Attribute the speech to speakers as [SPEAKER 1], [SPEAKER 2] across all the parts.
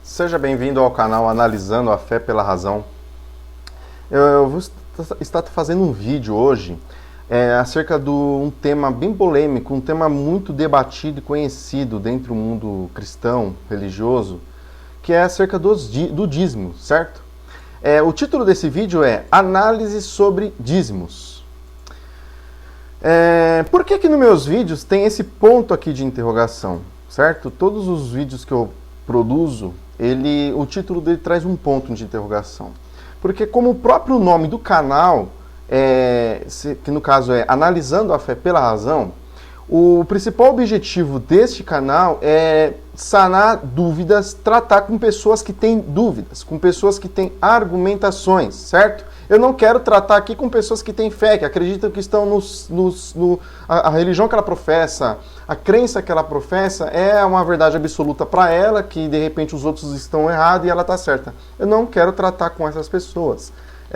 [SPEAKER 1] Seja bem-vindo ao canal Analisando a Fé pela Razão. Eu vou estar fazendo um vídeo hoje acerca de um tema bem polêmico, um tema muito debatido e conhecido dentro do mundo cristão, religioso, que é acerca do dízimo, certo? O título desse vídeo é Análise sobre dízimos. Por que nos meus vídeos tem esse ponto aqui de interrogação, certo? Todos os vídeos que eu produzo, o título dele traz um ponto de interrogação. Porque como o próprio nome do canal, que no caso é Analisando a Fé pela Razão, o principal objetivo deste canal é sanar dúvidas, tratar com pessoas que têm dúvidas, com pessoas que têm argumentações, certo? Eu não quero tratar aqui com pessoas que têm fé, que acreditam que estão a religião que ela professa, a crença que ela professa é uma verdade absoluta para ela, que de repente os outros estão errados e ela está certa. Eu não quero tratar com essas pessoas.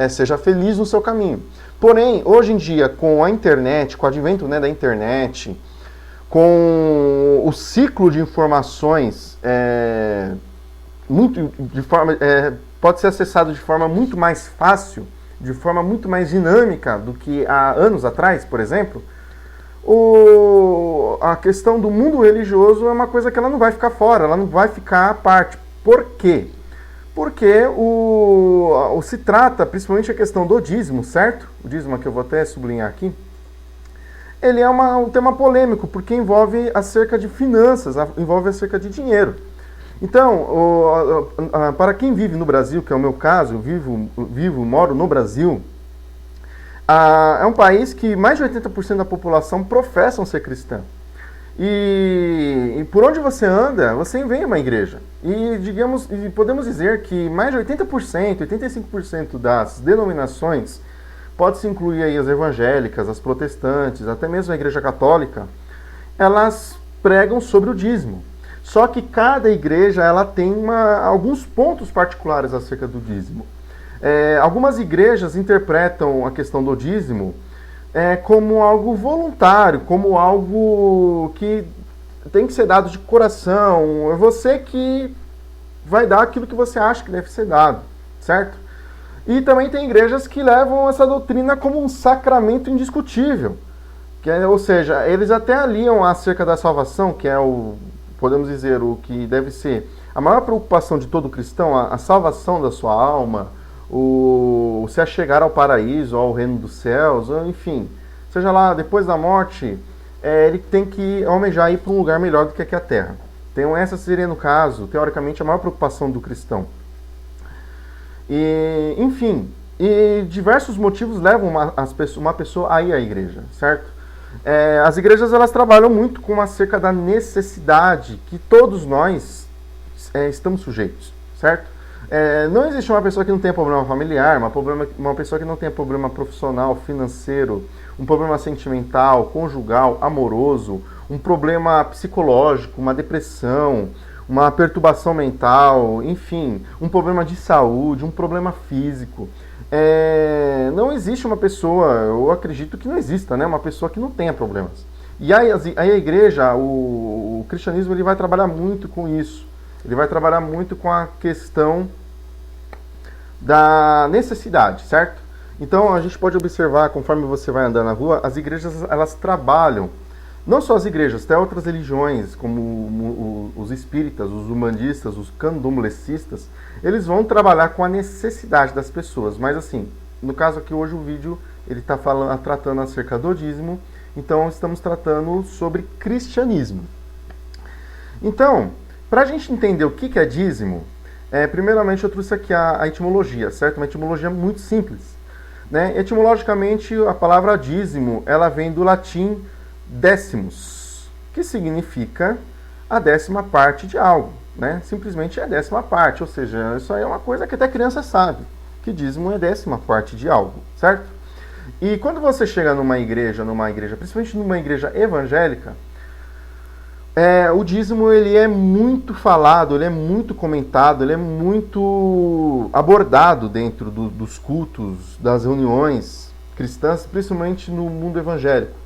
[SPEAKER 1] Seja feliz no seu caminho. Porém, hoje em dia, com a internet, com o advento da internet, com o ciclo de informações pode ser acessado de forma muito mais fácil, de forma muito mais dinâmica do que há anos atrás, por exemplo, a questão do mundo religioso é uma coisa que ela não vai ficar fora, ela não vai ficar à parte. Por quê? Porque se trata, principalmente a questão do dízimo, certo? O dízimo que eu vou até sublinhar aqui, ele é um tema polêmico, porque envolve acerca de finanças, envolve acerca de dinheiro. Então, para quem vive no Brasil, que é o meu caso, moro no Brasil, é um país que mais de 80% da população professam ser cristã. E por onde você anda, você vem a uma igreja. E podemos dizer que mais de 80%, 85% das denominações, pode-se incluir aí as evangélicas, as protestantes, até mesmo a igreja católica, elas pregam sobre o dízimo. Só que cada igreja ela tem alguns pontos particulares acerca do dízimo. Algumas igrejas interpretam a questão do dízimo como algo voluntário, como algo que tem que ser dado de coração. É você que vai dar aquilo que você acha que deve ser dado, certo? E também tem igrejas que levam essa doutrina como um sacramento indiscutível. Ou seja, eles até aliam acerca da salvação, que podemos dizer, o que deve ser a maior preocupação de todo cristão, a salvação da sua alma, se achegar ao paraíso, ao reino dos céus, enfim, seja lá, depois da morte, ele tem que almejar ir para um lugar melhor do que aqui a terra. Então essa seria, no caso, teoricamente, a maior preocupação do cristão. Enfim, diversos motivos levam uma pessoa a ir à igreja, certo? As igrejas elas trabalham muito com acerca da necessidade que todos nós estamos sujeitos, certo? Não existe uma pessoa que não tenha problema familiar, uma pessoa que não tenha problema profissional, financeiro, um problema sentimental, conjugal, amoroso, um problema psicológico, uma depressão, uma perturbação mental, enfim, um problema de saúde, um problema físico. Não existe uma pessoa, eu acredito que não exista, né, uma pessoa que não tenha problemas. E aí a igreja, o cristianismo, ele vai trabalhar muito com isso. Ele vai trabalhar muito com a questão da necessidade, certo? Então a gente pode observar, conforme você vai andar na rua, as igrejas elas trabalham, não só as igrejas, até outras religiões, como os espíritas, os umbandistas, os candomblecistas, eles vão trabalhar com a necessidade das pessoas. Mas assim, no caso aqui hoje o vídeo ele está tratando acerca do dízimo, então estamos tratando sobre cristianismo. Então, para a gente entender o que é dízimo, primeiramente eu trouxe aqui a etimologia, certo? Uma etimologia muito simples, né? Etimologicamente, a palavra dízimo, ela vem do latim décimos, que significa a 10ª parte de algo, né? Simplesmente é a 10ª parte, ou seja, isso aí é uma coisa que até criança sabe, que dízimo é a 10ª parte de algo, certo? E quando você chega numa igreja, principalmente numa igreja evangélica, o dízimo ele é muito falado, ele é muito comentado, ele é muito abordado dentro dos cultos, das reuniões cristãs, principalmente no mundo evangélico.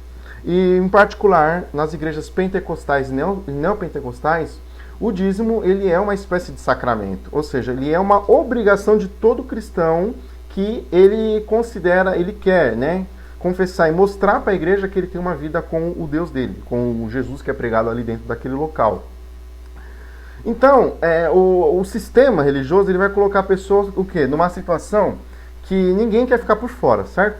[SPEAKER 1] E, em particular, nas igrejas pentecostais e neopentecostais, O dízimo, ele é uma espécie de sacramento, ou seja, ele é uma obrigação de todo cristão que ele considera, ele quer, né, confessar e mostrar para a igreja que ele tem uma vida com o Deus dele, com o Jesus que é pregado ali dentro daquele local. Então, o sistema religioso, ele vai colocar a pessoa, o quê? Numa situação que ninguém quer ficar por fora, certo?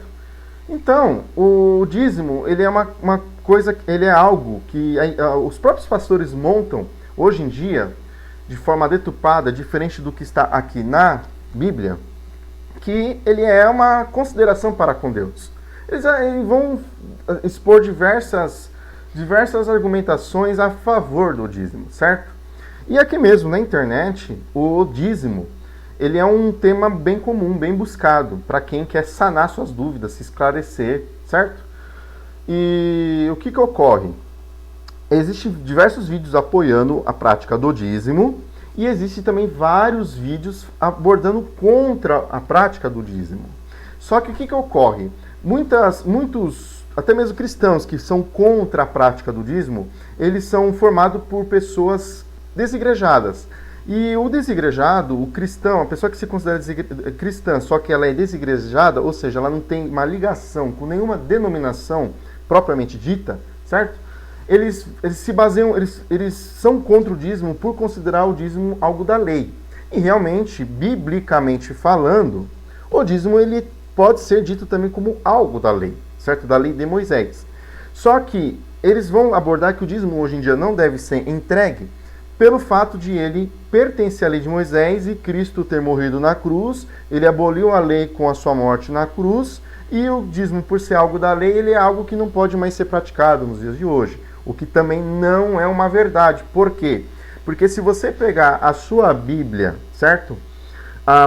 [SPEAKER 1] Então, o dízimo, ele é uma coisa, ele é algo que os próprios pastores montam, hoje em dia, de forma deturpada, diferente do que está aqui na Bíblia, que ele é uma consideração para com Deus. Eles vão expor diversas argumentações a favor do dízimo, certo? E aqui mesmo, na internet, o dízimo, ele é um tema bem comum, bem buscado, para quem quer sanar suas dúvidas, se esclarecer, certo? E o que ocorre? Existem diversos vídeos apoiando a prática do dízimo, e existem também vários vídeos abordando contra a prática do dízimo. Só que o que ocorre? Muitos, até mesmo cristãos que são contra a prática do dízimo, eles são formados por pessoas desigrejadas. E o desigrejado, o cristão, a pessoa que se considera cristã, só que ela é desigrejada, ou seja, ela não tem uma ligação com nenhuma denominação propriamente dita, certo? Eles se baseiam, eles são contra o dízimo por considerar o dízimo algo da lei. E realmente, biblicamente falando, o dízimo ele pode ser dito também como algo da lei, certo? Da lei de Moisés. Só que eles vão abordar que o dízimo hoje em dia não deve ser entregue pelo fato de ele pertencer à lei de Moisés e Cristo ter morrido na cruz, ele aboliu a lei com a sua morte na cruz, e o dízimo, por ser algo da lei, ele é algo que não pode mais ser praticado nos dias de hoje, o que também não é uma verdade. Por quê? Porque se você pegar a sua Bíblia, certo?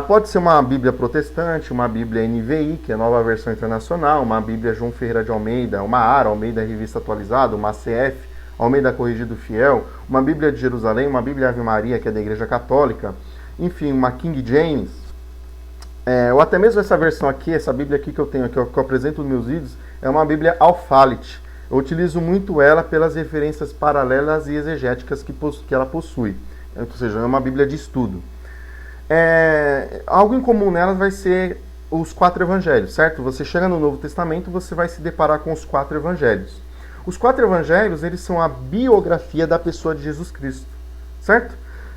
[SPEAKER 1] Pode ser uma Bíblia protestante, uma Bíblia NVI, que é a Nova Versão Internacional, uma Bíblia João Ferreira de Almeida, uma ARA, Almeida Revista Atualizada, uma CF, Almeida Corrigido Fiel, uma Bíblia de Jerusalém, uma Bíblia Ave Maria, que é da Igreja Católica, enfim, uma King James, ou até mesmo essa versão aqui, essa Bíblia aqui que eu tenho, que eu apresento nos meus vídeos, é uma Bíblia Alphalete. Eu utilizo muito ela pelas referências paralelas e exegéticas que ela possui, ou seja, é uma Bíblia de estudo. Algo em comum nelas vai ser os 4 evangelhos, certo? Você chega no Novo Testamento, você vai se deparar com os 4 evangelhos. Os 4 evangelhos, eles são a biografia da pessoa de Jesus Cristo, certo?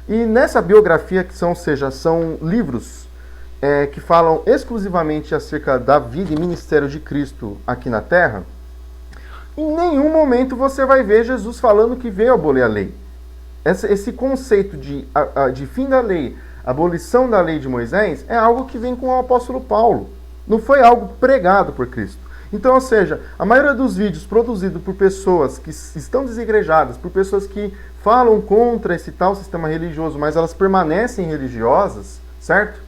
[SPEAKER 1] E nessa biografia, são livros que falam exclusivamente acerca da vida e ministério de Cristo aqui na Terra, em nenhum momento você vai ver Jesus falando que veio abolir a lei. Esse conceito de fim da lei, abolição da lei de Moisés, é algo que vem com o apóstolo Paulo. Não foi algo pregado por Cristo. Então, ou seja, a maioria dos vídeos produzidos por pessoas que estão desigrejadas, por pessoas que falam contra esse tal sistema religioso, mas elas permanecem religiosas, certo?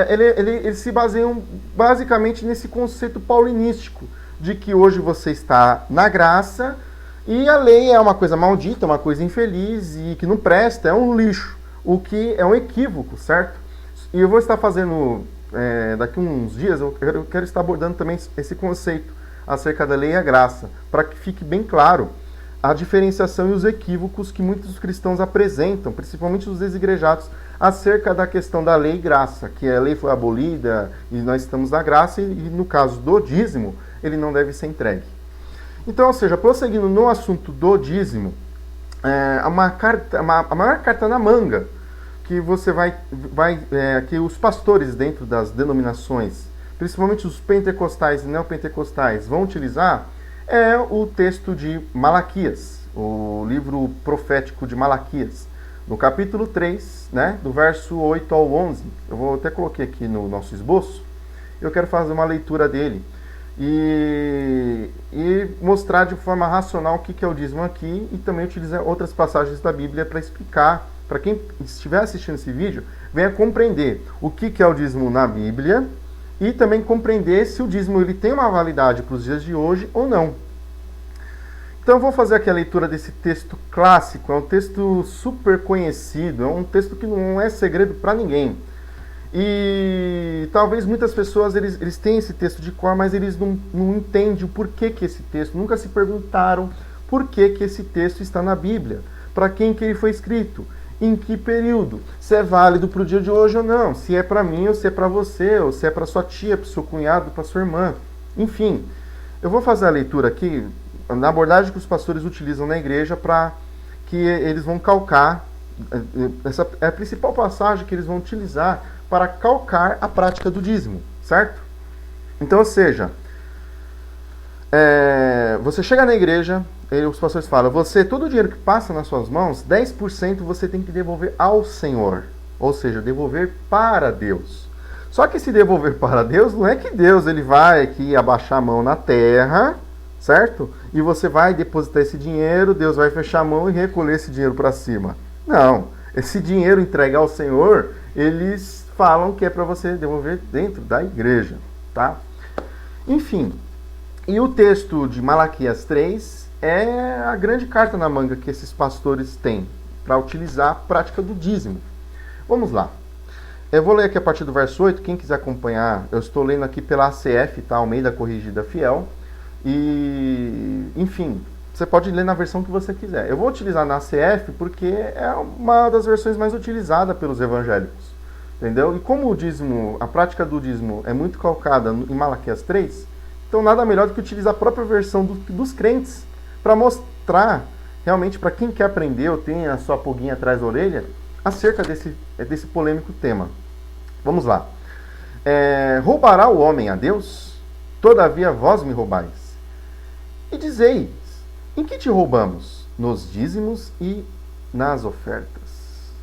[SPEAKER 1] Eles se baseiam basicamente nesse conceito paulinístico, de que hoje você está na graça e a lei é uma coisa maldita, uma coisa infeliz e que não presta, é um lixo, o que é um equívoco, certo? E eu vou estar fazendo... daqui a uns dias eu quero estar abordando também esse conceito acerca da lei e a graça, para que fique bem claro a diferenciação e os equívocos que muitos cristãos apresentam, principalmente os desigrejados, acerca da questão da lei e graça, que a lei foi abolida e nós estamos na graça, e no caso do dízimo, ele não deve ser entregue. Então, ou seja, prosseguindo no assunto do dízimo, a maior carta na manga que você que os pastores dentro das denominações, principalmente os pentecostais e neopentecostais, vão utilizar é o texto de Malaquias, o livro profético de Malaquias, no capítulo 3, né, do verso 8 ao 11. Eu vou até coloquei aqui no nosso esboço, eu quero fazer uma leitura dele e mostrar de forma racional o que é o dízimo aqui, e também utilizar outras passagens da Bíblia para explicar. Para quem estiver assistindo esse vídeo, venha compreender o que é o dízimo na Bíblia e também compreender se o dízimo ele tem uma validade para os dias de hoje ou não. Então eu vou fazer aqui a leitura desse texto clássico, é um texto super conhecido, é um texto que não é segredo para ninguém. E talvez muitas pessoas eles têm esse texto de cor, mas eles não entendem o porquê que esse texto, nunca se perguntaram por que esse texto está na Bíblia. para quem que ele foi escrito, em que período, se é válido para o dia de hoje ou não, se é para mim ou se é para você, ou se é para sua tia, para o seu cunhado, para sua irmã. Enfim, eu vou fazer a leitura aqui na abordagem que os pastores utilizam na igreja para que eles vão calcar, essa é a principal passagem que eles vão utilizar para calcar a prática do dízimo, certo? Então, ou seja, você chega na igreja, e os pastores falam, todo o dinheiro que passa nas suas mãos, 10% você tem que devolver ao Senhor, ou seja, devolver para Deus. Só que se devolver para Deus, não é que Deus ele vai aqui abaixar a mão na terra, certo? E você vai depositar esse dinheiro, Deus vai fechar a mão e recolher esse dinheiro para cima. Não, esse dinheiro entregue ao Senhor, eles falam que é para você devolver dentro da igreja, tá? Enfim, e o texto de Malaquias 3 é a grande carta na manga que esses pastores têm para utilizar a prática do dízimo. Vamos lá. Eu vou ler aqui a partir do verso 8, quem quiser acompanhar, eu estou lendo aqui pela ACF, tá? Almeida Corrigida Fiel. E, enfim, você pode ler na versão que você quiser. Eu vou utilizar na ACF porque é uma das versões mais utilizadas pelos evangélicos. Entendeu? E como o dízimo, a prática do dízimo é muito calcada em Malaquias 3, então nada melhor do que utilizar a própria versão dos crentes para mostrar realmente para quem quer aprender ou tem a sua pulguinha atrás da orelha acerca desse polêmico tema. Vamos lá. Roubará o homem a Deus? Todavia vós me roubais. E dizeis, em que te roubamos? Nos dízimos e nas ofertas.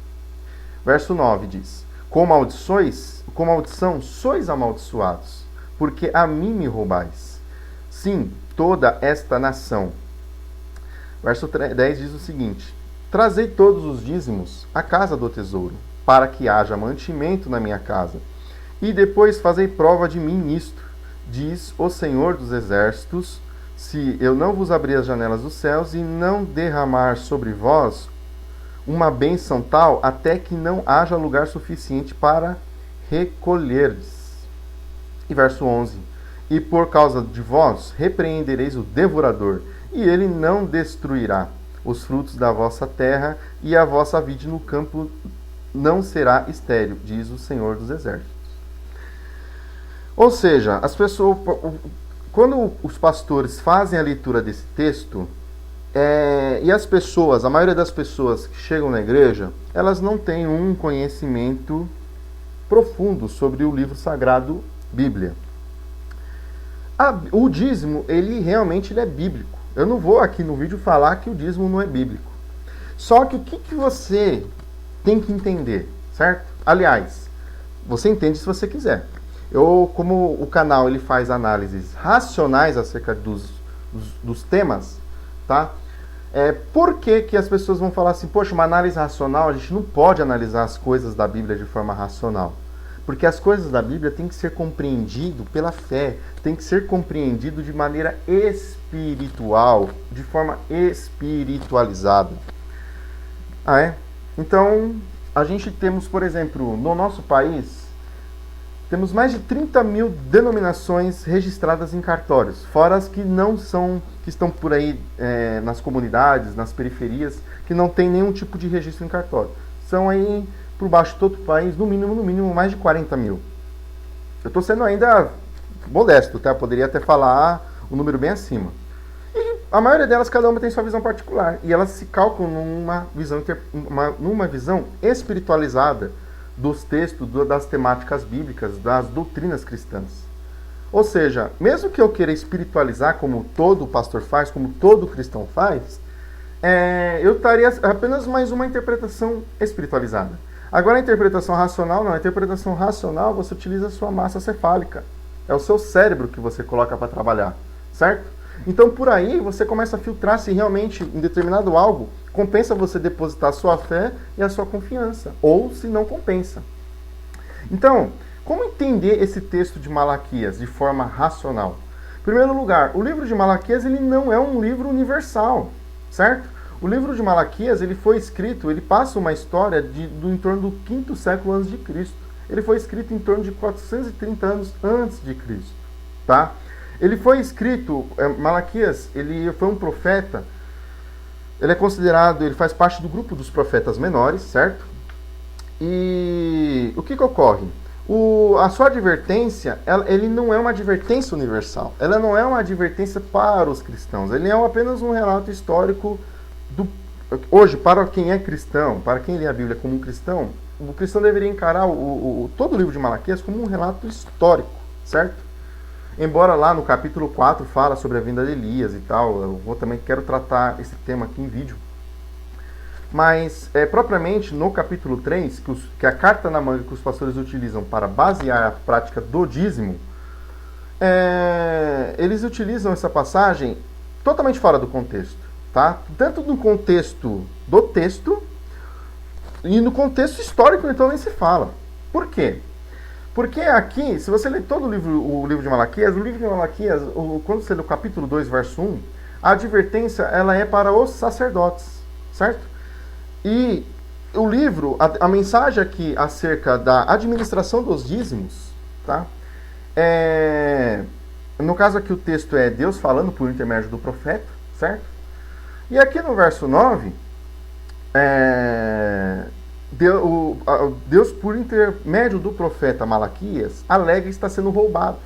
[SPEAKER 1] Verso 9 diz, com maldição sois amaldiçoados, porque a mim me roubais. Sim, toda esta nação. Verso 10 diz o seguinte, trazei todos os dízimos à casa do tesouro, para que haja mantimento na minha casa. E depois fazei prova de mim nisto, diz o Senhor dos Exércitos, se eu não vos abrir as janelas dos céus e não derramar sobre vós uma bênção tal, até que não haja lugar suficiente para recolherdes. E verso 11, e por causa de vós repreendereis o devorador, e ele não destruirá os frutos da vossa terra, e a vossa vide no campo não será estéril, diz o Senhor dos Exércitos. Ou seja, as pessoas, quando os pastores fazem a leitura desse texto, e as pessoas, a maioria das pessoas que chegam na igreja, elas não têm um conhecimento profundo sobre o livro sagrado Bíblia. O dízimo, ele realmente é bíblico. Eu não vou aqui no vídeo falar que o dízimo não é bíblico. Só que o que você tem que entender, certo? Aliás, você entende se você quiser. Como o canal ele faz análises racionais acerca dos temas, tá? Por que as pessoas vão falar assim, poxa, uma análise racional, a gente não pode analisar as coisas da Bíblia de forma racional. Porque as coisas da Bíblia têm que ser compreendido pela fé, tem que ser compreendido de maneira espiritual, de forma espiritualizada. Então, a gente temos, por exemplo, no nosso país, temos mais de 30 mil denominações registradas em cartórios, fora as que não são, que estão por aí nas comunidades, nas periferias, que não tem nenhum tipo de registro em cartório. São aí, por baixo de todo o país, no mínimo, mais de 40 mil. Eu estou sendo ainda modesto, tá? Eu poderia até falar um número bem acima. E a maioria delas, cada uma tem sua visão particular. E elas se calculam numa visão espiritualizada dos textos, das temáticas bíblicas, das doutrinas cristãs. Ou seja, mesmo que eu queira espiritualizar como todo pastor faz, como todo cristão faz, eu estaria apenas mais uma interpretação espiritualizada. Agora a interpretação racional, não. A interpretação racional, você utiliza a sua massa cefálica. É o seu cérebro que você coloca para trabalhar, certo? Então por aí você começa a filtrar se realmente em determinado algo compensa você depositar a sua fé e a sua confiança, ou se não compensa. Então, como entender esse texto de Malaquias de forma racional? Em primeiro lugar, o livro de Malaquias ele não é um livro universal, certo? O livro de Malaquias ele foi escrito, ele passa uma história em torno do 5º século antes de Cristo. Ele foi escrito em torno de 430 anos antes de Cristo, tá? Ele foi escrito, Malaquias, ele foi um profeta Ele é considerado, ele faz parte do grupo dos profetas menores, certo? E o que ocorre? A sua advertência, ele não é uma advertência universal. Ela não é uma advertência para os cristãos. Ele é apenas um relato histórico hoje, para quem é cristão, para quem lê a Bíblia como um cristão, o cristão deveria encarar todo o livro de Malaquias como um relato histórico, certo? Embora lá no capítulo 4 fala sobre a vinda de Elias e tal, quero tratar esse tema aqui em vídeo. Mas, propriamente, no capítulo 3, que é a carta na manga que os pastores utilizam para basear a prática do dízimo, eles utilizam essa passagem totalmente fora do contexto, tá? Tanto no contexto do texto e no contexto histórico, então, nem se fala. Por quê? Porque aqui, se você ler todo o livro de Malaquias, quando você lê o capítulo 2, verso 1, a advertência ela é para os sacerdotes, certo? E o livro, a mensagem aqui acerca da administração dos dízimos, tá? No caso aqui o texto é Deus falando por intermédio do profeta, certo? E aqui no verso 9, Deus por intermédio do profeta Malaquias alega estar sendo roubado,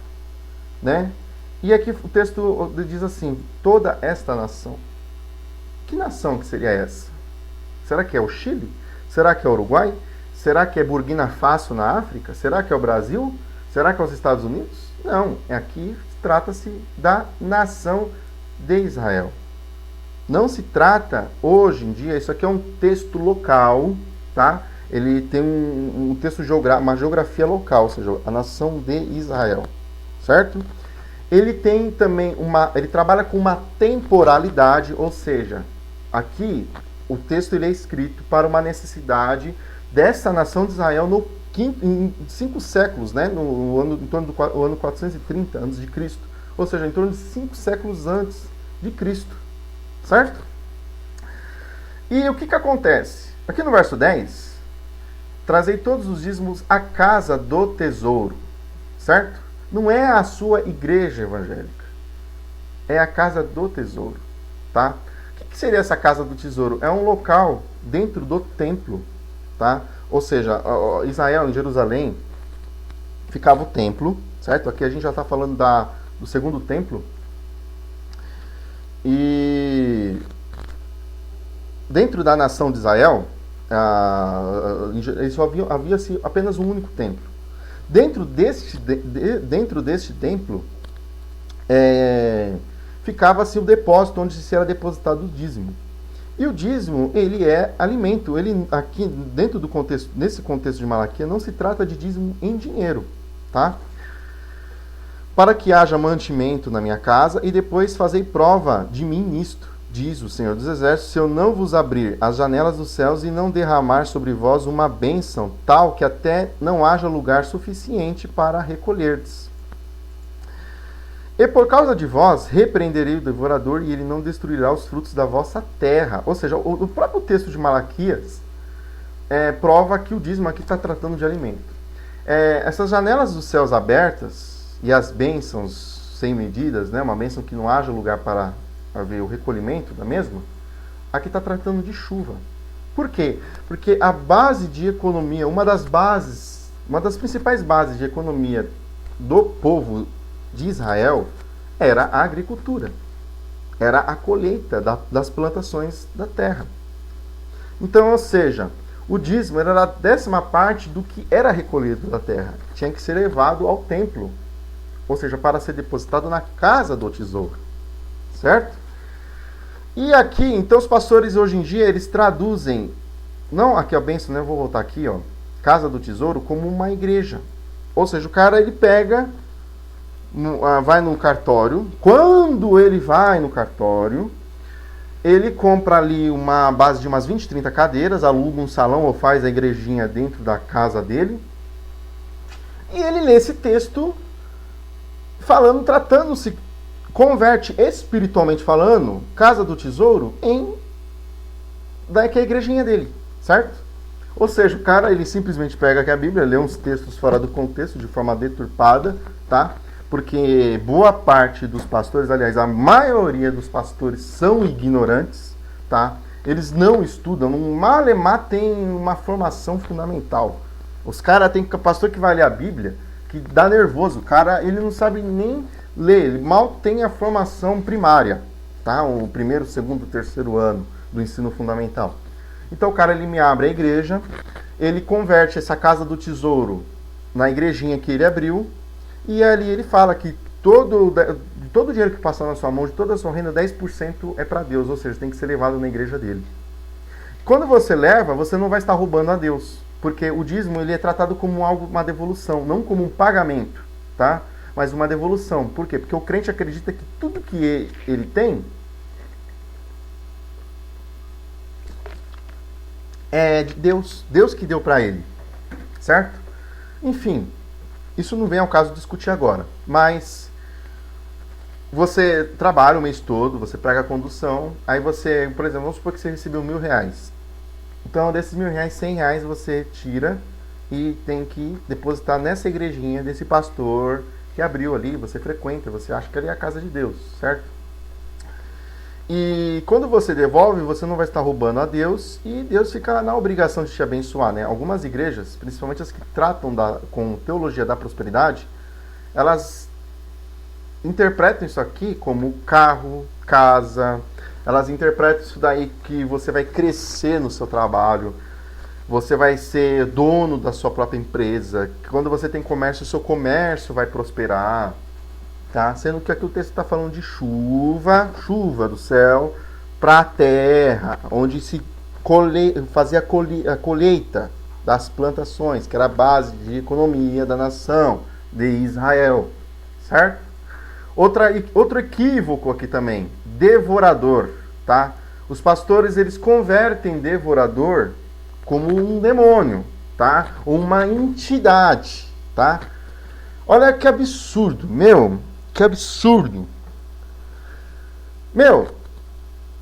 [SPEAKER 1] né? E aqui o texto diz assim, toda esta nação. Que nação que seria essa? Será que é o Chile? Será que é o Uruguai? Será que é Burkina Faso na África? Será que é o Brasil? Será que é os Estados Unidos? Não, aqui trata-se da nação de Israel. Não se trata, hoje em dia, isso aqui é um texto local, tá? Ele tem um texto, uma geografia local, ou seja, a nação de Israel, certo? Ele tem também ele trabalha com uma temporalidade, ou seja, aqui o texto ele é escrito para uma necessidade dessa nação de Israel em 5 séculos, né? Em torno do ano 430 a.C., ou seja, em torno de 5 séculos antes de Cristo, certo? E o que acontece? Aqui no verso 10, trazei todos os dízimos à casa do tesouro, certo? Não é a sua igreja evangélica, é a casa do tesouro, tá? O que seria essa casa do tesouro? É um local dentro do templo, tá? Ou seja, Israel, em Jerusalém, ficava o templo, certo? Aqui a gente já está falando do segundo templo. E dentro da nação de Israel, havia apenas um único templo. Dentro deste templo, ficava-se o depósito onde se era depositado o dízimo. E o dízimo, ele é alimento. Ele, aqui, dentro do contexto, nesse contexto de Malaquias, não se trata de dízimo em dinheiro, tá? Para que haja mantimento na minha casa, e depois fazei prova de mim nisto, diz o Senhor dos Exércitos, se eu não vos abrir as janelas dos céus e não derramar sobre vós uma bênção, tal que até não haja lugar suficiente para recolherdes. E por causa de vós, repreenderei o devorador, e ele não destruirá os frutos da vossa terra. Ou seja, o próprio texto de Malaquias prova que o dízimo aqui está tratando de alimento. Essas janelas dos céus abertas e as bênçãos sem medidas, né, uma bênção que não haja lugar para haver o recolhimento da mesma, aqui está tratando de chuva. Por quê? Porque a base de economia, uma das principais bases de economia do povo de Israel era a agricultura, era a colheita das plantações da terra. Então, ou seja, o dízimo era a 10ª parte do que era recolhido da terra, tinha que ser levado ao templo, ou seja, para ser depositado na casa do tesouro, certo? E aqui, então, os pastores hoje em dia, eles traduzem, não aqui a bênção, né? Eu vou voltar aqui, ó, casa do tesouro, como uma igreja. Ou seja, o cara, ele pega, vai no cartório. Quando ele vai no cartório, ele compra ali uma base de umas 20, 30 cadeiras, aluga um salão ou faz a igrejinha dentro da casa dele. E ele lê esse texto tratando-se, converte espiritualmente falando, casa do tesouro, que é a igrejinha dele, certo? Ou seja, o cara, ele simplesmente pega aqui a Bíblia, lê uns textos fora do contexto, de forma deturpada, tá? Porque boa parte dos pastores, aliás, a maioria dos pastores são ignorantes, tá? Eles não estudam. No Malemar tem uma formação fundamental. Os caras tem pastor que vai ler a Bíblia, que dá nervoso. O cara, ele não sabe nem ler. Ele mal tem a formação primária, tá? O primeiro, segundo, terceiro ano do ensino fundamental. Então o cara, ele me abre a igreja, ele converte essa casa do tesouro na igrejinha que ele abriu, e ali ele fala que todo o dinheiro que passar na sua mão, de toda a sua renda, 10% é para Deus, ou seja, tem que ser levado na igreja dele. Quando você leva, você não vai estar roubando a Deus, porque o dízimo ele é tratado como algo, uma devolução, não como um pagamento, tá? Mas uma devolução. Por quê? Porque o crente acredita que tudo que ele tem é de Deus, Deus que deu para ele, certo? Enfim, isso não vem ao caso discutir agora, mas você trabalha o mês todo, você pega a condução, aí você, por exemplo, vamos supor que você recebeu R$1.000. Então, desses R$1.000, R$100 você tira e tem que depositar nessa igrejinha desse pastor que abriu ali, você frequenta, você acha que ali é a casa de Deus, certo? E quando você devolve, você não vai estar roubando a Deus e Deus fica na obrigação de te abençoar, né? Algumas igrejas, principalmente as que tratam com teologia da prosperidade, elas interpretam isso aqui como carro, casa, elas interpretam isso daí que você vai crescer no seu trabalho, você vai ser dono da sua própria empresa, que quando você tem comércio, o seu comércio vai prosperar. Tá? Sendo que aqui o texto está falando de chuva do céu para a terra, onde se fazia a colheita das plantações, que era a base de economia da nação de Israel, certo? Outro equívoco aqui também, devorador, tá? Os pastores, eles convertem devorador como um demônio, tá? Uma entidade, tá? Olha que absurdo, meu... Que absurdo. Meu,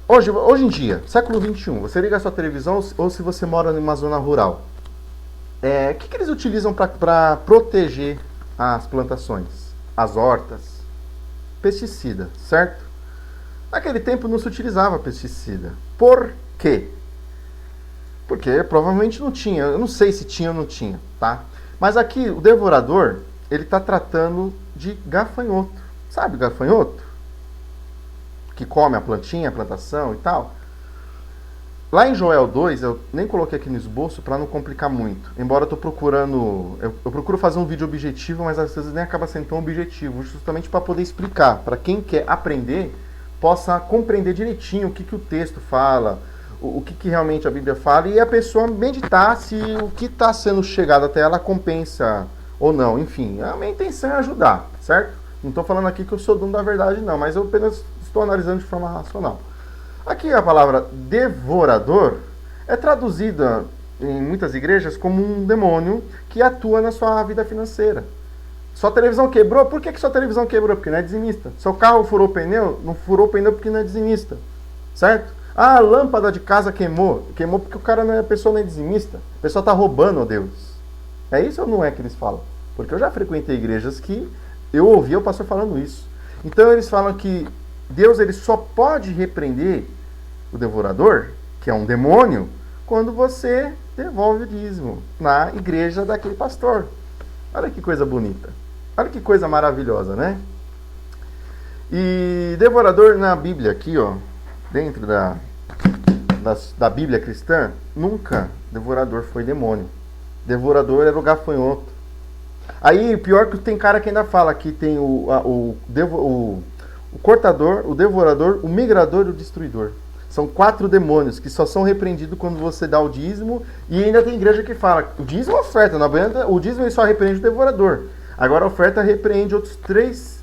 [SPEAKER 1] hoje em dia, século XXI, você liga a sua televisão ou se você mora numa zona rural, o que eles utilizam para proteger as plantações, as hortas? Pesticida, certo? Naquele tempo não se utilizava pesticida. Por quê? Porque provavelmente não tinha. Eu não sei se tinha ou não tinha, tá? Mas aqui o devorador, ele está tratando de gafanhoto. Sabe o gafanhoto? Que come a plantinha, a plantação e tal. Lá em Joel 2, eu nem coloquei aqui no esboço para não complicar muito. Embora eu estou procurando... Eu procuro fazer um vídeo objetivo, mas às vezes nem acaba sendo tão objetivo. Justamente para poder explicar, para quem quer aprender, possa compreender direitinho o que o texto fala, o que realmente a Bíblia fala, e a pessoa meditar se o que está sendo chegado até ela compensa ou não. Enfim, a minha intenção é ajudar, certo? Não estou falando aqui que eu sou dono da verdade, não, mas eu apenas estou analisando de forma racional. Aqui a palavra devorador é traduzida em muitas igrejas como um demônio que atua na sua vida financeira. Sua televisão quebrou? Por que sua televisão quebrou? Porque não é dizimista. Seu carro furou pneu? Não furou pneu porque não é dizimista. Certo? Ah, a lâmpada de casa queimou. Queimou porque a pessoa não é dizimista. A pessoa está roubando a Deus. É isso ou não é que eles falam? Porque eu já frequentei igrejas que eu ouvi o pastor falando isso. Então eles falam que Deus ele só pode repreender o devorador, que é um demônio, quando você devolve o dízimo na igreja daquele pastor. Olha que coisa bonita. Olha que coisa maravilhosa, né? E devorador na Bíblia aqui, ó, dentro da Bíblia cristã, nunca devorador foi demônio. Devorador era o gafanhoto. Aí, pior que tem cara que ainda fala que tem o cortador, o devorador, o migrador e o destruidor. São 4 demônios que só são repreendidos quando você dá o dízimo. E ainda tem igreja que fala, o dízimo é oferta, não adianta, o dízimo ele só repreende o devorador. Agora a oferta repreende outros três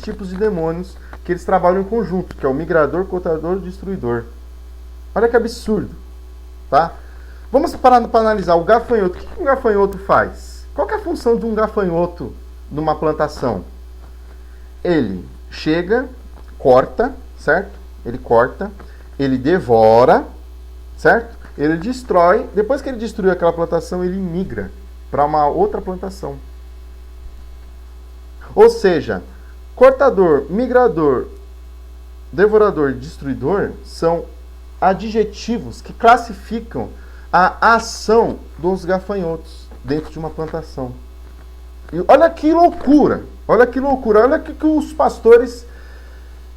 [SPEAKER 1] tipos de demônios que eles trabalham em conjunto, que é o migrador, cortador e destruidor. Olha que absurdo, tá? Vamos parar para analisar o gafanhoto. O que um gafanhoto faz? Qual que é a função de um gafanhoto numa plantação? Ele chega, corta, certo? Ele corta, ele devora, certo? Ele destrói. Depois que ele destruiu aquela plantação, ele migra para uma outra plantação. Ou seja, cortador, migrador, devorador e destruidor são adjetivos que classificam a ação dos gafanhotos dentro de uma plantação. E olha que loucura, olha que os pastores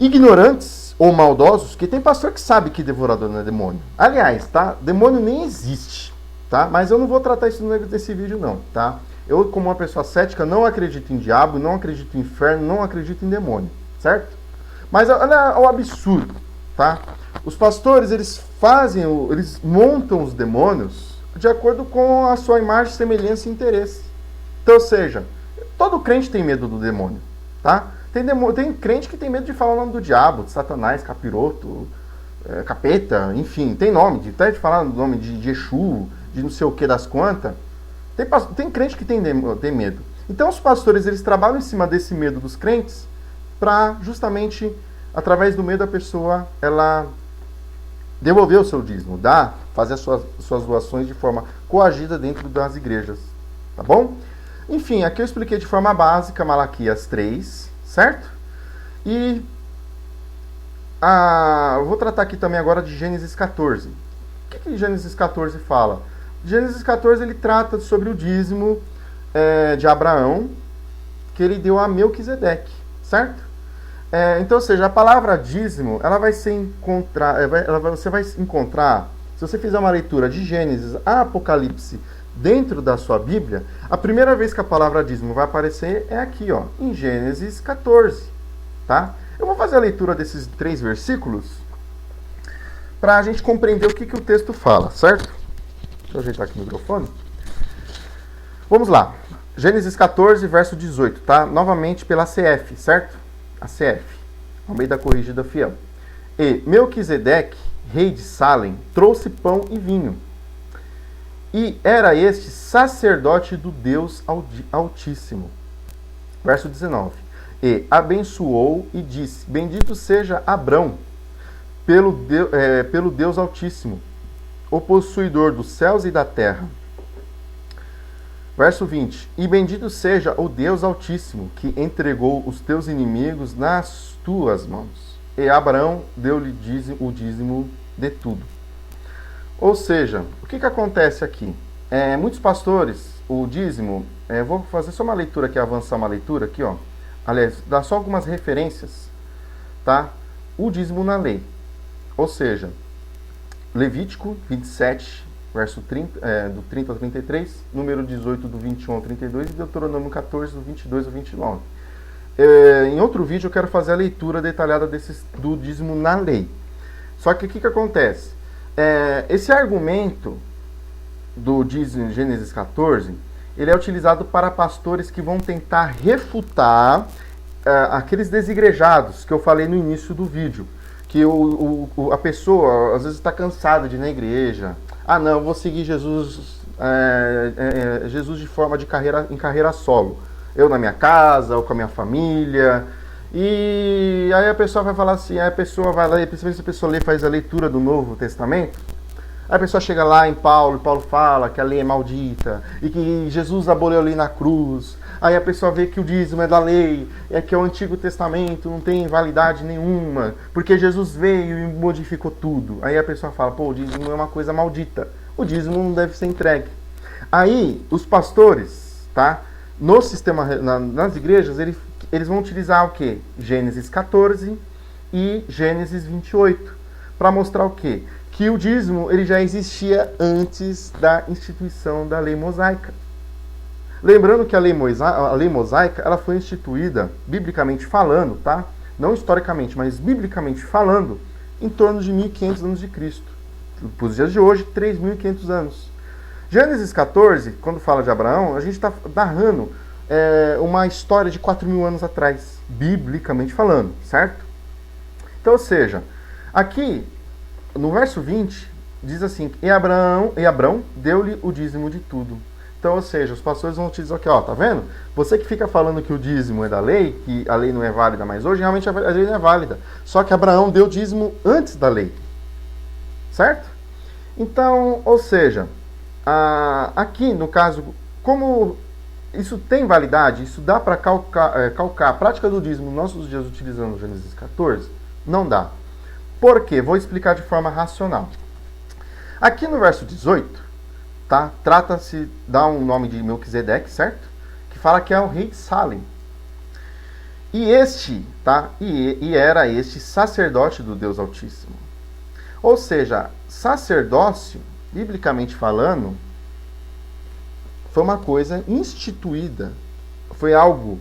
[SPEAKER 1] ignorantes ou maldosos, que tem pastor que sabe que devorador não é demônio. Aliás, tá? Demônio nem existe, tá? Mas eu não vou tratar isso nesse vídeo não, tá? Eu, como uma pessoa cética, não acredito em diabo, não acredito em inferno, não acredito em demônio, certo? Mas olha o absurdo, tá? Os pastores, eles montam os demônios de acordo com a sua imagem, semelhança e interesse. Então, ou seja, todo crente tem medo do demônio, tá? Tem crente que tem medo de falar o nome do diabo, de Satanás, capiroto, capeta, enfim, tem nome, até de falar o nome de Exu, de não sei o que das quantas. Tem crente que tem medo. Então os pastores, eles trabalham em cima desse medo dos crentes para justamente, através do medo, a pessoa, ela devolver o seu dízimo, fazer as suas doações de forma coagida dentro das igrejas, tá bom? Enfim, aqui eu expliquei de forma básica Malaquias 3, certo? E eu vou tratar aqui também agora de Gênesis 14. O que Gênesis 14 fala? Gênesis 14, ele trata sobre o dízimo de Abraão, que ele deu a Melquisedeque, certo? Então, ou seja, a palavra dízimo, ela vai ser você vai encontrar, se você fizer uma leitura de Gênesis a Apocalipse dentro da sua Bíblia, a primeira vez que a palavra dízimo vai aparecer é aqui, ó, em Gênesis 14, tá? Eu vou fazer a leitura desses 3 versículos para a gente compreender o que o texto fala, certo? Deixa eu ajeitar aqui o microfone. Vamos lá. Gênesis 14, verso 18, tá? Novamente pela CF, certo? A CF, ao meio da corrigida fiel. E Melquisedeque, rei de Salem, trouxe pão e vinho. E era este sacerdote do Deus Altíssimo. Verso 19. E abençoou e disse: Bendito seja Abrão, pelo Deus Altíssimo, o possuidor dos céus e da terra. Verso 20. E bendito seja o Deus Altíssimo, que entregou os teus inimigos nas tuas mãos. E Abraão deu-lhe o dízimo de tudo. Ou seja, o que acontece aqui? Muitos pastores, o dízimo, vou fazer só uma leitura aqui, avançar uma leitura aqui, ó. Aliás, dá só algumas referências, tá? O dízimo na lei. Ou seja, Levítico 27, verso 30, do 30 ao 33, número 18, do 21 ao 32, e Deuteronômio 14, do 22 ao 29. Em outro vídeo eu quero fazer a leitura detalhada do dízimo na lei. Só que o que acontece? Esse argumento do dízimo em Gênesis 14, ele é utilizado para pastores que vão tentar refutar aqueles desigrejados que eu falei no início do vídeo. Que a pessoa, às vezes, está cansada de ir na igreja. Ah, não, eu vou seguir Jesus, Jesus de forma em carreira solo. Eu na minha casa, ou com a minha família. E aí a pessoa vai falar assim, aí a pessoa vai lá, principalmente se a pessoa faz a leitura do Novo Testamento, aí a pessoa chega lá em Paulo, e Paulo fala que a lei é maldita, e que Jesus aboliu a lei na cruz. Aí a pessoa vê que o dízimo é da lei, que o Antigo Testamento não tem validade nenhuma, porque Jesus veio e modificou tudo. Aí a pessoa fala, pô, o dízimo é uma coisa maldita, o dízimo não deve ser entregue. Aí os pastores, tá, no sistema, nas igrejas, eles vão utilizar o quê? Gênesis 14 e Gênesis 28, para mostrar o quê? Que o dízimo ele já existia antes da instituição da lei mosaica. Lembrando que a lei mosaica ela foi instituída, biblicamente falando, tá? Não historicamente, mas biblicamente falando, em torno de 1500 anos de Cristo. Para os dias de hoje, 3.500 anos. Gênesis 14, quando fala de Abraão, a gente está narrando uma história de 4.000 anos atrás, biblicamente falando, certo? Então, ou seja, aqui, no verso 20, diz assim, e Abrão deu-lhe o dízimo de tudo. Então, ou seja, os pastores vão utilizar aqui, ó, tá vendo? Você que fica falando que o dízimo é da lei, que a lei não é válida mais hoje, realmente a lei não é válida. Só que Abraão deu dízimo antes da lei. Certo? Então, ou seja, aqui no caso, como isso tem validade, isso dá para calcar a prática do dízimo nos nossos dias utilizando Gênesis 14? Não dá. Por quê? Vou explicar de forma racional. Aqui no verso 18, tá? Trata-se, dá um nome de Melquisedeque, certo? Que fala que é o rei de Salem. E este, tá? E era este sacerdote do Deus Altíssimo. Ou seja, sacerdócio, biblicamente falando, foi uma coisa instituída, foi algo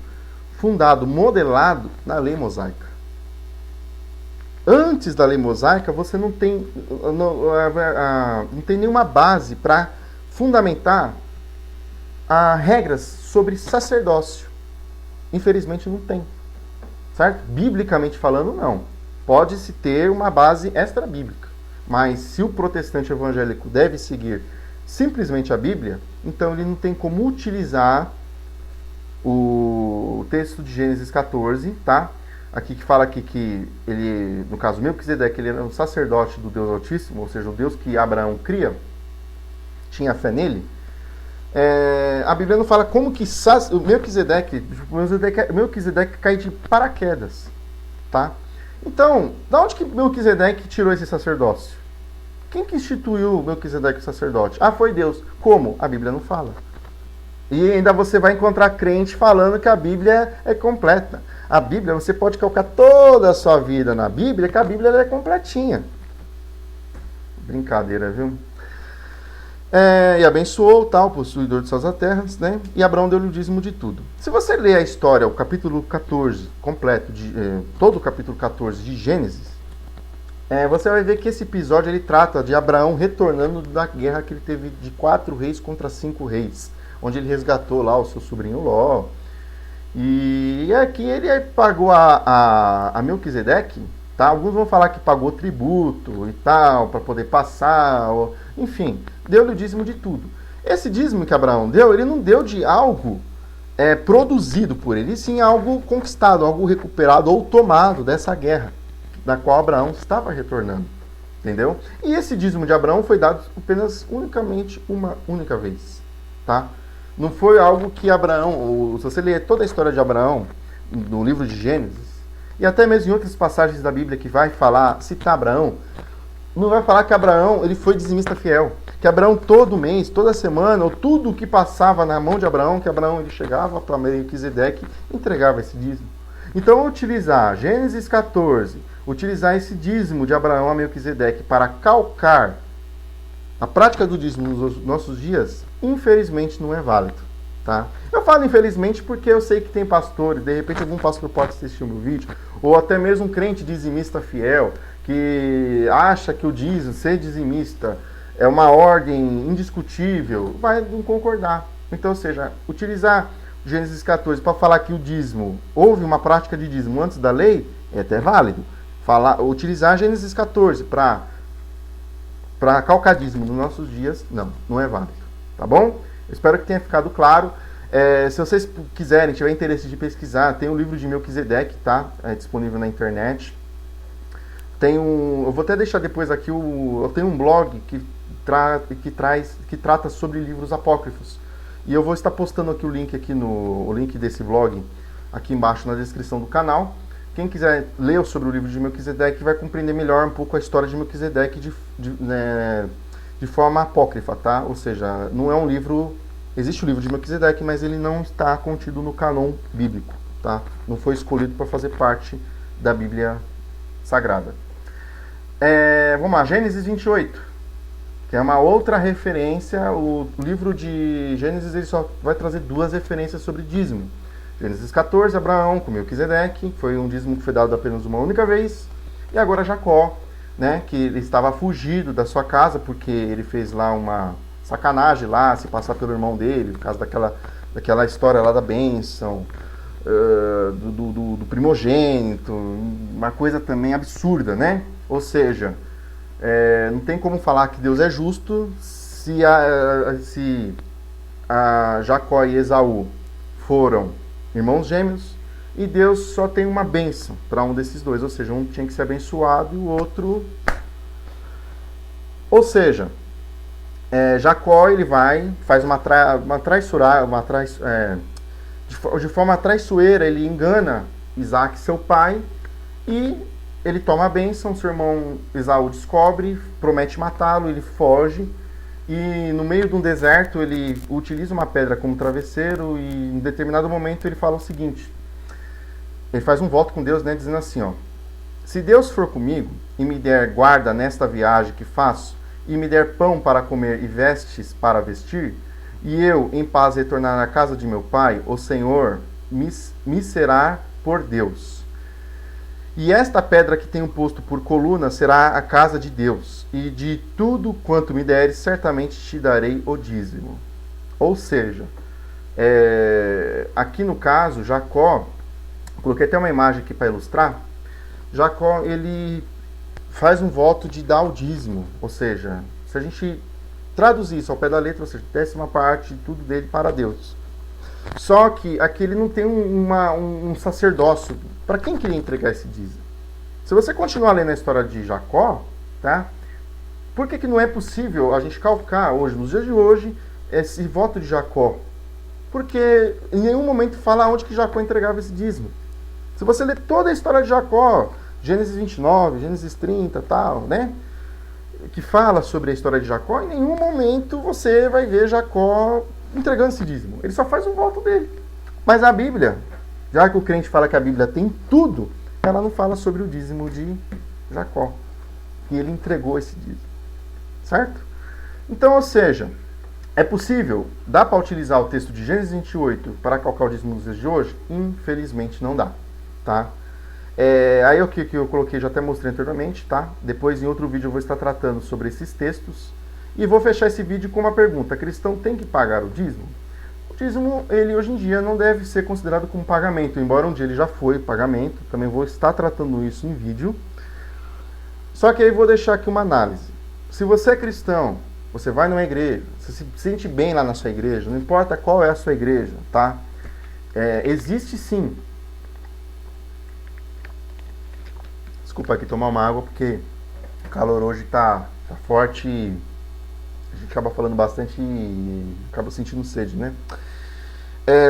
[SPEAKER 1] fundado, modelado na lei mosaica. Antes da lei mosaica, você não tem nenhuma base para fundamentar regras sobre sacerdócio. Infelizmente não tem. Certo? Biblicamente falando, não. Pode-se ter uma base extra-bíblica. Mas se o protestante evangélico deve seguir simplesmente a Bíblia, então ele não tem como utilizar o texto de Gênesis 14, tá? Aqui que fala aqui que ele, no caso Melquisedeque, ele era um sacerdote do Deus Altíssimo, ou seja, o Deus que Abraão cria, tinha fé nele. A Bíblia não fala como que o Melquisedeque cai de paraquedas, tá? Então, da onde que Melquisedeque tirou esse sacerdócio? Quem que instituiu Melquisedeque sacerdote? Ah, foi Deus. Como? A Bíblia não fala. E ainda você vai encontrar crente falando que a Bíblia é completa. A Bíblia, você pode calcar toda a sua vida na Bíblia, que a Bíblia é completinha. Brincadeira, viu? E abençoou tal, possuidor de suas terras, né? E Abraão deu-lhe o dízimo de tudo. Se você ler a história, o capítulo 14, completo, todo o capítulo 14 de Gênesis, você vai ver que esse episódio ele trata de Abraão retornando da guerra que ele teve de 4 reis contra 5 reis, onde ele resgatou lá o seu sobrinho Ló. E aqui ele pagou a Melquisedeque, tá? Alguns vão falar que pagou tributo e tal, para poder passar, enfim, deu-lhe o dízimo de tudo. Esse dízimo que Abraão deu, ele não deu de algo produzido por ele, sim algo conquistado, algo recuperado ou tomado dessa guerra, da qual Abraão estava retornando, entendeu? E esse dízimo de Abraão foi dado apenas unicamente uma única vez, tá? Não foi algo que Abraão, se você ler toda a história de Abraão, no livro de Gênesis, e até mesmo em outras passagens da Bíblia que vai citar Abraão, não vai falar que Abraão ele foi dizimista fiel. Que Abraão todo mês, toda semana, ou tudo o que passava na mão de Abraão, que Abraão ele chegava para Melquisedeque e entregava esse dízimo. Então, utilizar Gênesis 14, utilizar esse dízimo de Abraão a Melquisedeque para calcar a prática do dízimo nos nossos dias, infelizmente não é válido. Tá? Eu falo infelizmente porque eu sei que tem pastores, de repente algum pastor pode assistir o meu vídeo, ou até mesmo um crente dizimista fiel, que acha que o dízimo, ser dizimista, é uma ordem indiscutível, vai não concordar. Então, ou seja, utilizar Gênesis 14 para falar que o dízimo, houve uma prática de dízimo antes da lei, é até válido. Utilizar Gênesis 14 para calcar dízimo nos nossos dias, não é válido. Tá bom? Eu espero que tenha ficado claro. Se vocês quiserem, tiver interesse de pesquisar, tem o livro de Melquisedeque, tá? Disponível na internet. Eu vou até deixar depois aqui, eu tenho um blog que trata sobre livros apócrifos. E eu vou estar postando aqui o link desse blog aqui embaixo na descrição do canal. Quem quiser ler sobre o livro de Melquisedeque vai compreender melhor um pouco a história de Melquisedeque de forma apócrifa, tá? Ou seja, não é um livro... Existe o livro de Melquisedeque, mas ele não está contido no cânon bíblico, tá? Não foi escolhido para fazer parte da Bíblia Sagrada. Vamos lá, Gênesis 28, que é uma outra referência. O livro de Gênesis ele só vai trazer 2 referências sobre dízimo. Gênesis 14, Abraão com Melquisedeque, foi um dízimo que foi dado apenas uma única vez. E agora Jacó, né, que ele estava fugido da sua casa porque ele fez lá uma sacanagem lá, se passar pelo irmão dele, por causa daquela história lá da bênção, do primogênito, uma coisa também absurda, né? Ou seja, não tem como falar que Deus é justo se Jacó e Esaú foram irmãos gêmeos e Deus só tem uma bênção para um desses dois, ou seja, um tinha que ser abençoado e o outro... Ou seja, Jacó ele faz de forma traiçoeira, ele engana Isaac, seu pai, e ele toma a bênção, seu irmão Esaú descobre, promete matá-lo, ele foge, e no meio de um deserto ele utiliza uma pedra como travesseiro, e em determinado momento ele fala o seguinte, ele faz um voto com Deus, né, dizendo assim, ó, se Deus for comigo e me der guarda nesta viagem que faço, e me der pão para comer e vestes para vestir, e eu em paz retornar à casa de meu pai, o Senhor me será por Deus. E esta pedra que tenho posto por coluna será a casa de Deus, e de tudo quanto me deres, certamente te darei o dízimo. Ou seja, aqui no caso, Jacó, coloquei até uma imagem aqui para ilustrar, Jacó, ele faz um voto de dar o dízimo, ou seja, se a gente traduzir isso ao pé da letra, ou seja, 10ª parte de tudo dele para Deus. Só que aqui ele não tem um sacerdócio. Para quem queria entregar esse dízimo? Se você continuar lendo a história de Jacó, tá? Por que não é possível a gente calcar hoje, nos dias de hoje, esse voto de Jacó? Porque em nenhum momento fala onde que Jacó entregava esse dízimo. Se você ler toda a história de Jacó, Gênesis 29, Gênesis 30, tal, né? Que fala sobre a história de Jacó, em nenhum momento você vai ver Jacó entregando esse dízimo. Ele só faz um voto dele. Mas a Bíblia, já que o crente fala que a Bíblia tem tudo, ela não fala sobre o dízimo de Jacó. E ele entregou esse dízimo. Certo? Então, ou seja, é possível, dá para utilizar o texto de Gênesis 28 para calcar o dízimo nos dias de hoje? Infelizmente não dá. Tá? Aí o que eu coloquei, já até mostrei anteriormente, tá? Depois em outro vídeo eu vou estar tratando sobre esses textos. E vou fechar esse vídeo com uma pergunta. Cristão tem que pagar o dízimo? O dízimo, ele hoje em dia não deve ser considerado como pagamento, embora um dia ele já foi pagamento. Também vou estar tratando isso em vídeo. Só que aí vou deixar aqui uma análise. Se você é cristão, você vai numa igreja, você se sente bem lá na sua igreja, não importa qual é a sua igreja, tá? Existe sim. Desculpa aqui tomar uma água, porque o calor hoje tá forte e a gente acaba falando bastante e acaba sentindo sede, né?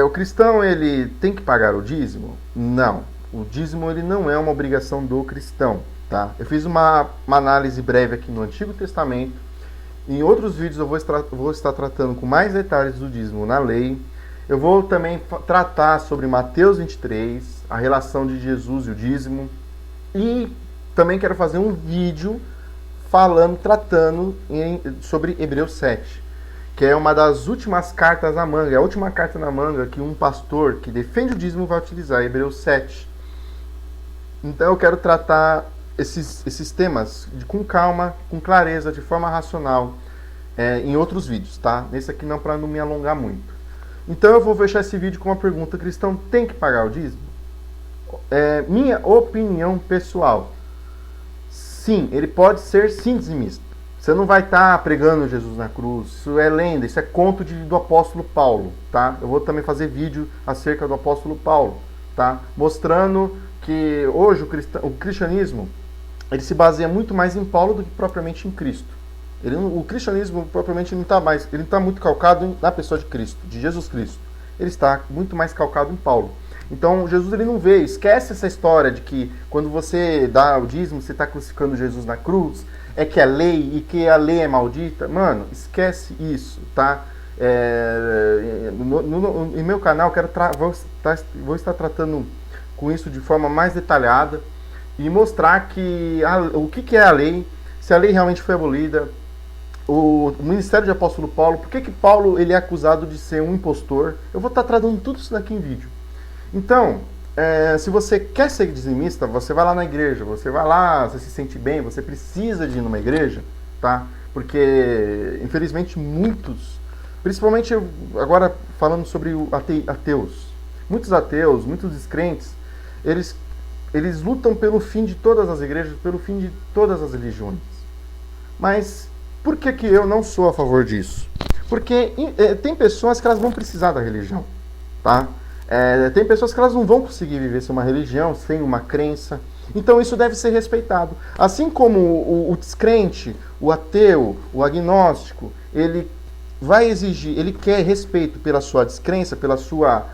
[SPEAKER 1] O cristão, ele tem que pagar o dízimo? Não. O dízimo, ele não é uma obrigação do cristão, tá? Eu fiz uma análise breve aqui no Antigo Testamento. Em outros vídeos eu vou estar tratando com mais detalhes do dízimo na lei. Eu vou também tratar sobre Mateus 23, a relação de Jesus e o dízimo. E também quero fazer um vídeo tratando sobre Hebreus 7, que é uma das últimas cartas na manga, é a última carta na manga que um pastor que defende o dízimo vai utilizar, Hebreus 7. Então eu quero tratar esses temas com calma, com clareza, de forma racional, em outros vídeos, tá? Nesse aqui não, para não me alongar muito. Então eu vou fechar esse vídeo com uma pergunta: cristão tem que pagar o dízimo? Minha opinião pessoal, sim, ele pode ser sim dizimista. Você não vai estar pregando Jesus na cruz, isso é lenda, isso é conto do apóstolo Paulo, tá? Eu vou também fazer vídeo acerca do apóstolo Paulo, tá? Mostrando que hoje o cristianismo, ele se baseia muito mais em Paulo do que propriamente em Cristo. O cristianismo propriamente não está mais, ele está muito calcado na pessoa de Cristo, de Jesus Cristo. Ele está muito mais calcado em Paulo. Então, Jesus, ele não vê, esquece essa história de que quando você dá o dízimo, você está crucificando Jesus na cruz, é que é lei e que a lei é maldita. Mano, esquece isso, tá? Em meu canal, vou estar tratando com isso de forma mais detalhada e mostrar o que é a lei, se a lei realmente foi abolida, o ministério de apóstolo Paulo, por que Paulo ele é acusado de ser um impostor. Eu vou estar tratando tudo isso daqui em vídeo. Então, se você quer ser dizimista, você vai lá na igreja, você vai lá, você se sente bem, você precisa de ir numa igreja, tá? Porque, infelizmente, muitos, principalmente agora falando sobre ateus, muitos descrentes, eles lutam pelo fim de todas as igrejas, pelo fim de todas as religiões. Mas por que eu não sou a favor disso? Porque tem pessoas que elas vão precisar da religião, tá? Tem pessoas que elas não vão conseguir viver sem uma religião, sem uma crença. Então isso deve ser respeitado. Assim como o descrente, o ateu, o agnóstico, ele vai exigir, ele quer respeito pela sua descrença, pela sua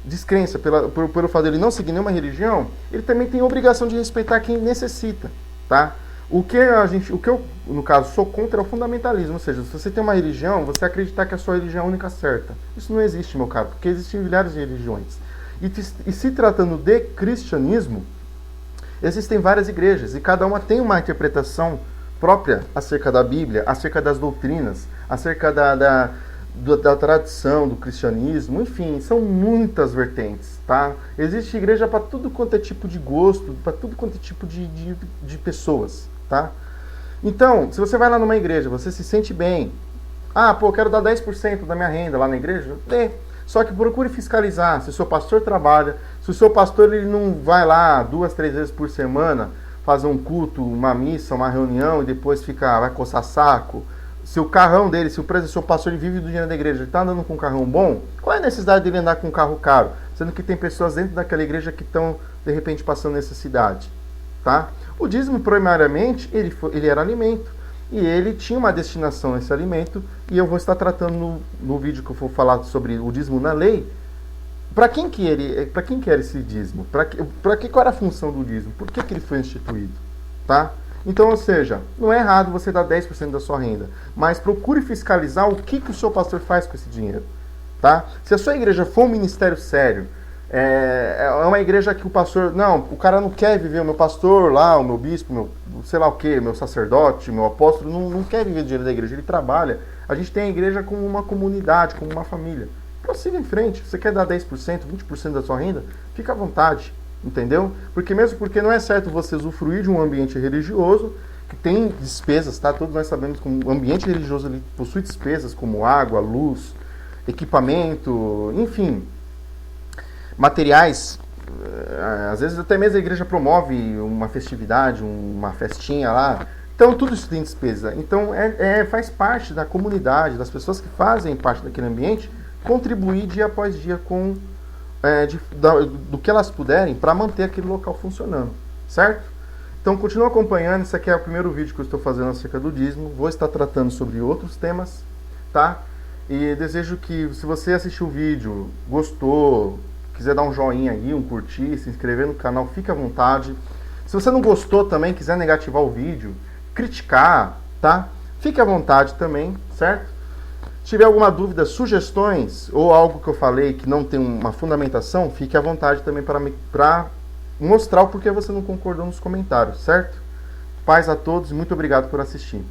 [SPEAKER 1] descrença, pelo fato dele não seguir nenhuma religião, ele também tem a obrigação de respeitar quem necessita, tá? O que eu, no caso, sou contra é o fundamentalismo, ou seja, se você tem uma religião, você acreditar que a sua religião é a única certa. Isso não existe, meu caro, porque existem milhares de religiões. E se tratando de cristianismo, existem várias igrejas, e cada uma tem uma interpretação própria acerca da Bíblia, acerca das doutrinas, acerca da tradição do cristianismo, enfim, são muitas vertentes, tá? Existe igreja para tudo quanto é tipo de gosto, para tudo quanto é tipo de pessoas, tá? Então, se você vai lá numa igreja, você se sente bem, eu quero dar 10% da minha renda lá na igreja, dê. Só que procure fiscalizar se o seu pastor trabalha, se o seu pastor ele não vai lá 2, 3 vezes por semana fazer um culto, uma missa, uma reunião e depois vai coçar saco. Se o carrão dele, se o seu pastor ele vive do dinheiro da igreja, ele está andando com um carrão bom, qual é a necessidade dele andar com um carro caro? Sendo que tem pessoas dentro daquela igreja que estão, de repente, passando necessidade. Tá? O dízimo, primariamente, ele era alimento. E ele tinha uma destinação nesse alimento, e eu vou estar tratando no vídeo que eu vou falar sobre o dízimo na lei. Para quem que era esse dízimo? Qual era a função do dízimo? Por que ele foi instituído? Tá? Então, ou seja, não é errado você dar 10% da sua renda, mas procure fiscalizar o que o seu pastor faz com esse dinheiro. Tá? Se a sua igreja for um ministério sério, é uma igreja que o pastor... Não, o cara não quer viver, o meu pastor lá, o meu bispo, meu sei lá o que, meu sacerdote, meu apóstolo, não quer viver do dinheiro da igreja, ele trabalha. A gente tem a igreja como uma comunidade, como uma família. Prossiga em frente. Você quer dar 10%, 20% da sua renda? Fica à vontade. Entendeu? Porque não é certo você usufruir de um ambiente religioso que tem despesas, tá? Todos nós sabemos que o ambiente religioso ele possui despesas como água, luz, equipamento, enfim, materiais. Às vezes até mesmo a igreja promove uma festividade, uma festinha lá. Então tudo isso tem despesa. Então faz parte da comunidade, das pessoas que fazem parte daquele ambiente, contribuir dia após dia com do que elas puderem para manter aquele local funcionando, certo? Então continua acompanhando, esse aqui é o primeiro vídeo que eu estou fazendo acerca do dízimo, vou estar tratando sobre outros temas, tá? E desejo que, se você assistiu o vídeo, gostou, quiser dar um joinha aí, um curtir, se inscrever no canal, fique à vontade. Se você não gostou também, quiser negativar o vídeo, criticar, tá? Fique à vontade também, certo? Se tiver alguma dúvida, sugestões ou algo que eu falei que não tem uma fundamentação, fique à vontade também para mostrar o porquê você não concordou nos comentários, certo? Paz a todos e muito obrigado por assistir.